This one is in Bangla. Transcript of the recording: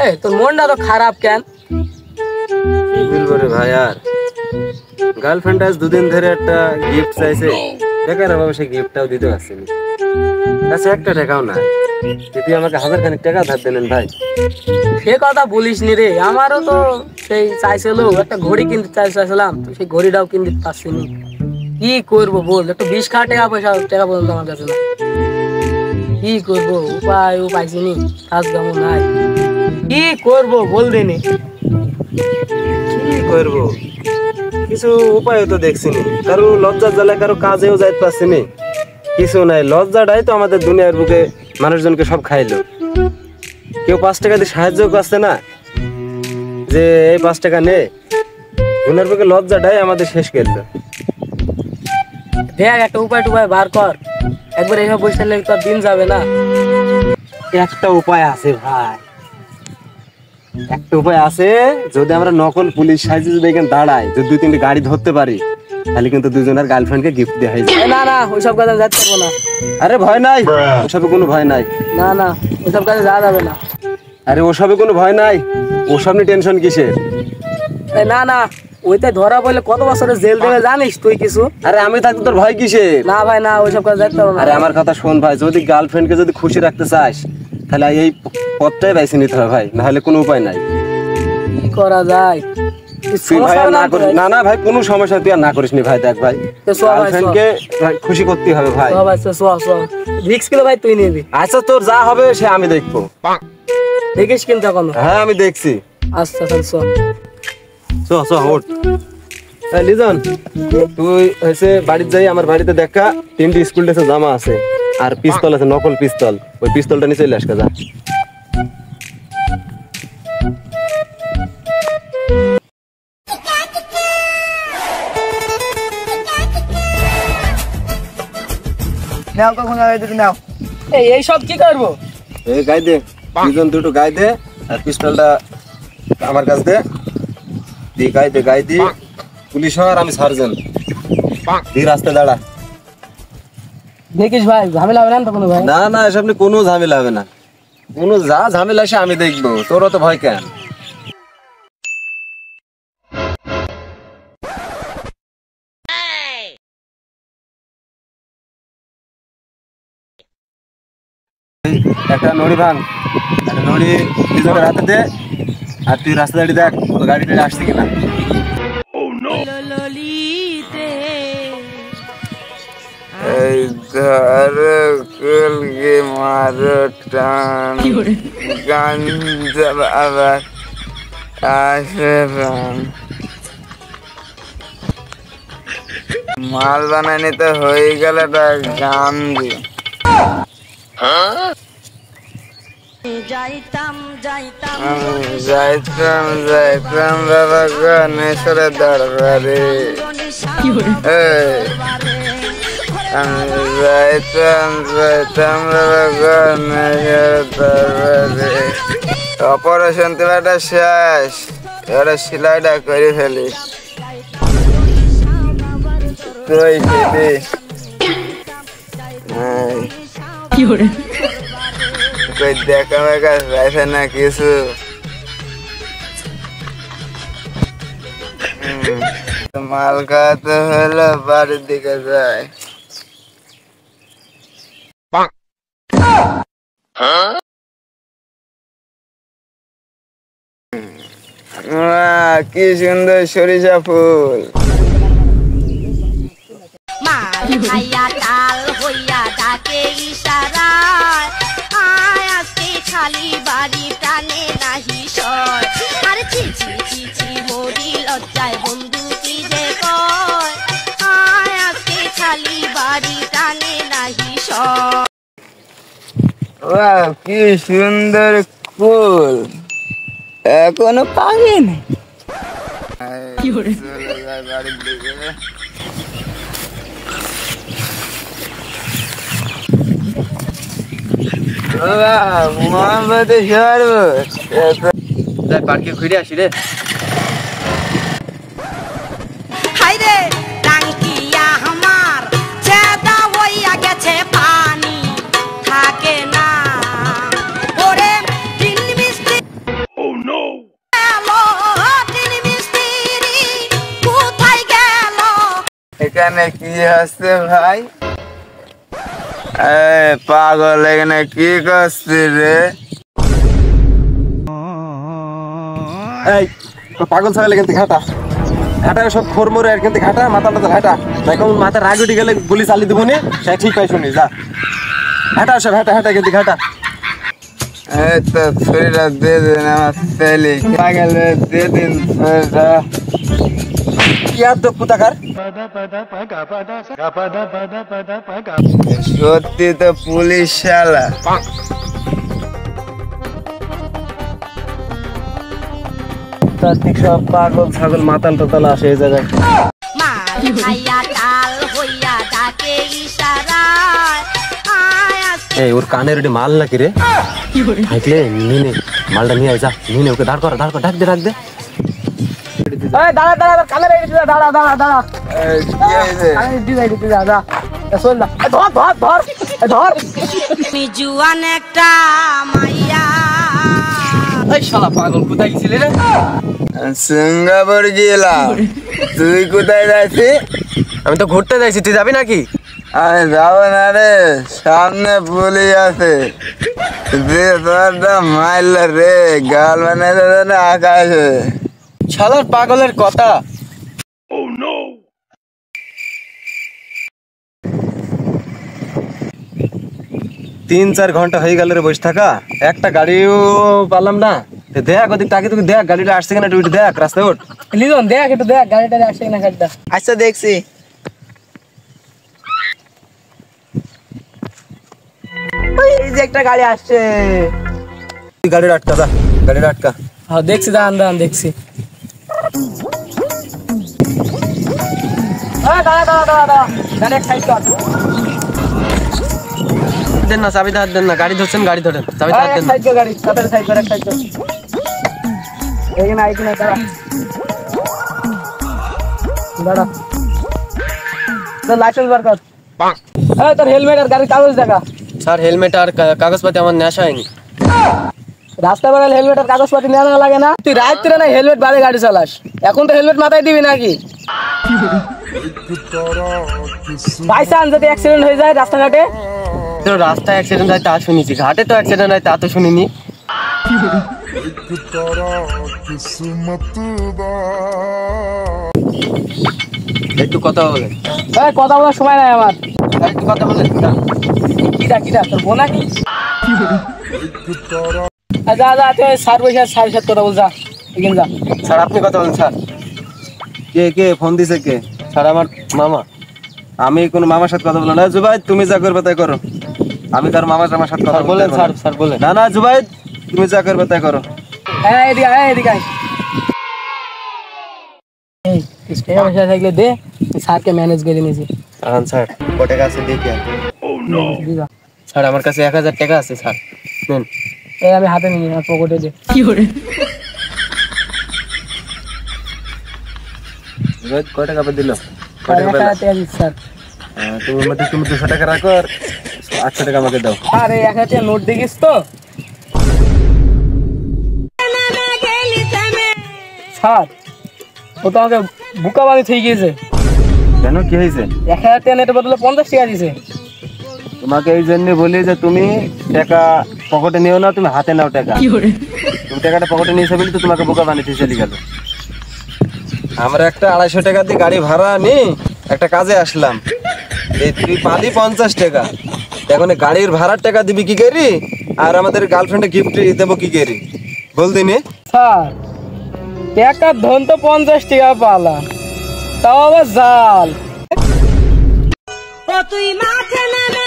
এই তোর মনটা তো খারাপ কেন? কি বলবো রে ভাই, আর গার্লফ্রেন্ড আজ দুদিন ধরে একটা গিফট চাইছে, টাকার অভাবে সে গিফটটাও দিতে পারছিনি। কাছে একটা টাকাও নাই। তুই আমাকে 1000 টাকা ধার দেন ভাই। সে কথা বলিস নি রে, আমারও তো সেই চাইছিল একটা ঘড়ি কিনতে চাইছিলাম, তো সেই ঘড়িটাও কিনতে পারছিনি। কি করবো বল, একটু 20 টাকা টাকা পর্যন্ত আমার কাছে না। কি করবো, উপায়ও পাইছিনি, কাজ কেমন নাই, কি করবো বল দিনি। কি করবো, কিছু উপায় তো দেখছিনি। কারো লজ্জার জ্বালায় কারো কাজেও যাইতে পারছিনি, কিছু নাই। লজ্জাটাই তো আমাদের দুনিয়ার বুকে মানুষজনকে সব খাইলো। কেউ 5 টাকা দিয়ে সাহায্য করছে না, যে এই 5 টাকা নে। দুনিয়ার বুকে লজ্জাটাই আমাদের শেষ করলো। দেখ একটা উপায় টুপায় বার কর, একবার এইসব বসে থাকলে তো আর দিন যাবে না। একটা উপায় আছে ভাই, একটা উপায় আছে। যদি আমরা নকল পুলিশ সাইজে যদি এখানে দাঁড়াই, যদি 2-3টি গাড়ি ধরতে পারি, তাহলে কিন্তু দুজনের গার্লফ্রেন্ডকে গিফট দেওয়া হয়ে যায়। না না, ওইসব কাজে যাতে পারবো না। আরে ভয় নাই, ওসবে কোনো ভয় নাই। না না, ওইসব কাজে যাওয়া যাবে না। আরে ওসবে কোনো ভয় নাই, ওসব নিয়ে টেনশন কিসের? না না, ওইতে ধরা পড়লে কত বছরের জেল দেবে জানিস তুই কিছু? আরে আমি থাকতে তোর ভয় কিসের? না ভাই না, ওইসব কাজে যাতে পারবো না। আরে আমার কথা শোন ভাই, যদি গার্লফ্রেন্ডকে যদি খুশি রাখতে চাস, তাহলে এই পথটাই বেছে নিতে হবে ভাই, নাহলে কোনো উপায় নাই। কি করা যায়? তুই ভাই আর না করিস না। না ভাই, কোনো সমস্যা তুই আর না করিস নি ভাই। দেখ ভাই, গার্লফ্রেন্ডকে খুশি করতে হবে ভাই। রিস্ক কিলো ভাই তুই নিবি। আচ্ছা তোর যা হবে সে আমি দেখবো। দেখিস কিন্তু এখন। হ্যাঁ আমি দেখছি। আচ্ছা চল ওঠ। লিজন, তুই হয়েছে বাড়িতে যাই, আমার বাড়িতে দেখা 3টি স্কুল ড্রেসের জামা আছে, আর পিস্তল আছে, নকল পিস্তল। ওই পিস্তলটা নিয়ে চলে আসকা যা। নাও কখন দিদি নাও। এই সব কি করবো? এই গাই দে, লিজন দুটো গাই দে, আর পিস্তলটা আমার কাছে দে। দি গাই দি। পুলিশ আর আমি সার্জেন্ট। দি রাস্তায় দাঁড়া। দেখিস ভাই, ঝামেলা হবে না তো কোনো ভাই? না না, এসব নিয়ে কোনো ঝামেলা হবে না। কোনো যা ঝামেলা আসে আমি দেখবো, তোর তো ভয় কেন? একটা নড়ি ভাঙ, একটা নড়ি লিজনের হাতে দে, আর তুই রাস্তা দাঁড়িয়ে দেখ গাড়িটা আসছে কিনা। এই ধর কলকে মারো টান, গাঞ্জা আবার আসে প্রাণ। মাল বানানি তো হয়ে গেল, গান দি। যাইতাম বাবা গণেশের দরবারে। আমি যাইতাম বাবা গণেশের দরবারে। অপারেশন তোলাটা শেষ, এবারে সেলাইটা করে ফেলি। কই সেটি কই দেখা মেকা যাইছে না কিছু? মাল খাওয়াতে হলো, বাড়ির দিকে যায়। কি সুন্দর সরিষা ফুল। মাল খাইয়া ডাল হইয়া ডাকে ইশারায়, আয় আজকে খালি বাড়ি টানে নাহি সয়। আর চিচি চিচি মরি লজ্জায় বন্ধু কি যে কয়, আয় আজকে খালি বাড়ি টানে নাহি সয়। কি সুন্দর ফুল, এখনো পাগেনি। বাড়ির দিকে মোহাম্মদ পার্কে ঘুরে আসি রে। হাই রে টাঙ্কিয়া আমার ছেদা হইয়া গেছে, পানি থাকে না এখানে কি হচ্ছে ভাই? পাগল এখানে কি করছিস রে? এই তো পাগল ছাগল এখান থেকে হাঁটা হাঁটা, সব খোরমোরে এখান থেকে হাঁটা, মাথা টাথা হাঁটা, দেখো মাথা রাগ উঠে গেলে গুলি চালিয়ে দেবো নি, সে ঠিক পাই শুনি, যা হাঁটা, সব হাঁটা হাঁটা এখান থেকে হাঁটা। এই তো ছুরিটা দিয়ে দিন আমার ছেলে, পাগল দিয়ে দিন ছুরিটা। কি আর তো পুতাকার, সত্যি তো পুলিশ শালা। সব পাগল ছাগল মাতাল টাতাল আসে এই জায়গায়। মাল খাইয়া টাল হইয়া ডাকে ইশারায় আয় আজকে এই ওর কানের ওটি মাল নাকি রে? থাকলে নিনে মালটা নিয়ে আয়, যা নিনে ওকে দাঁড় কর, ডাক দে ডাক দে। এই দাঁড়া দাঁড়া, কানের এই দিদা, দাঁড়া দাঁড়া দাঁড়া, এই, কি হয়েছে? কানের দিদা দিদা যা, চল না, ধর ধর ধর ধর। আমি জুয়ান একটা মাইয়া। এই শালা পাগল, কোথায় গেছিলি রে? সিঙ্গাপুর গেলাম। তুই কোথায় যাচ্ছিস? আমি তো ঘুরতে যাইছি, তুই যাবি নাকি? আমি যাবো না রে, সামনে পুলিশ আছে। যে তোরটা মারল রে, গাল বানাইতে না আকাশে। শালার পাগলের কথা। 3-4 ঘন্টা হয়ে গেল রে বসে থাকা, একটা গাড়িও পালাম না। দেখ ওদিক তাকে, তুই দেখ গাড়িটা আসছে কিনা, তুই দেখ রাস্তায় ওঠ। লিজন দেখ একটু, দেখ গাড়িটা আসছে কিনা গাড়িটা। আচ্ছা দেখছি। এই যে একটা গাড়ি আসছে। তুই গাড়িটা আটকা, যা গাড়িটা আটকা। হ্যাঁ দেখছি, দাঁড়ান দাঁড়ান দেখছি। দাঁড়া দাঁড়া দাঁড়া দাঁড়া, গাড়ি এক সাইড কর। দেন না, চাবি হাত দেন না, গাড়ি ধরছেন, গাড়ি ধরেন, চাবি হাত এক দেন না। সাইড কর গাড়ি, তাড়াতাড়ি সাইড কর, এক সাইড কর। এখানে আইকিনা দাঁড়া দাঁড়া, তোর লাইসেন্স বার কর। এই তোর হেলমেট আর গাড়ির কাগজ দেখা। স্যার হেলমেট আর কাগজপাতি আমার নেশা হয়নি। রাস্তা বেরোলে হেলমেট আর কাগজপাতি নেওয়া লাগে না? তুই রাত্রে না হেলমেট বাদে গাড়ি চালাস, এখন তো হেলমেট মাথায় দিবি নাকি? বাই চান্স যদি অ্যাক্সিডেন্ট হয়ে যায় রাস্তাঘাটে? তো রাস্তায় অ্যাক্সিডেন্ট হয় তা শুনেছি, ঘাটে তো অ্যাক্সিডেন্ট হয় তা তো শুনিনি। একটু কথা বলে, এই কথা বলার সময় নাই আমার। একটু কথা বলে। কিরা কিরা তোর বোনা কি? যা যা, তুই স্যার বসে স্যারের সাথে কথা বল, যা এখানে যা। স্যার আপনি কথা বলেন স্যার। কে ফোন দিছে কে? স্যার আমার মামা। আমি কোন মামার সাথে কথা বলবো না। জুবাই তুমি যা করবে তাই করো, আমি তার মামার সাথে কথা বলেন। স্যার স্যার বলেন। না না জুবাই তুমি যা করবে তাই করো। হ্যাঁ এদিকে আয়, এদিকে আয়। এই স্টেশন বসে থাকলে দে, স্যারকে ম্যানেজ করে নিয়েছি। স্যার কত টাকা আছে দেখি। স্যার আমার কাছে 1000 টাকা আছে স্যার, নেন। এই আমি হাতে নিয়ে আমার পকেটে দে। জুবাই কত টাকা দিল? স্যার 1000 টাকা দিচ্ছি স্যার। তুমি 200 টাকা রাখো আর 800 টাকা আমাকে দাও। আরে 1000 টাকা নোট দেখিস তো স্যার, ও তো আমাকে বুকা বানি ঠিক গিয়েছে। কেন কি হয়েছে? 1000 টাকা নেটের বদলে 50 টাকা দিছে। তোমাকে এই জন্য বলি যে তুমি টাকা পকেটে নিও না, তুমি হাতে নাও টাকা। তুমি টাকাটা পকেটে নিয়েছো বলে তো তোমাকে বোকা বানিয়ে চলে গেল। আমরা একটা 250 টাকা দিয়ে গাড়ি ভাড়া নি একটা কাজে আসলাম, এই তুই পালি 50 টাকা, এখন গাড়ির ভাড়ার টাকা দিবি কি করি আর আমাদের গার্লফ্রেন্ডে গিফট দেবো কি করি বল দিনে? স্যার টাকার ধন তো 50 টাকা পালা, তাও আবার জাল। তুই মাঠে নেমে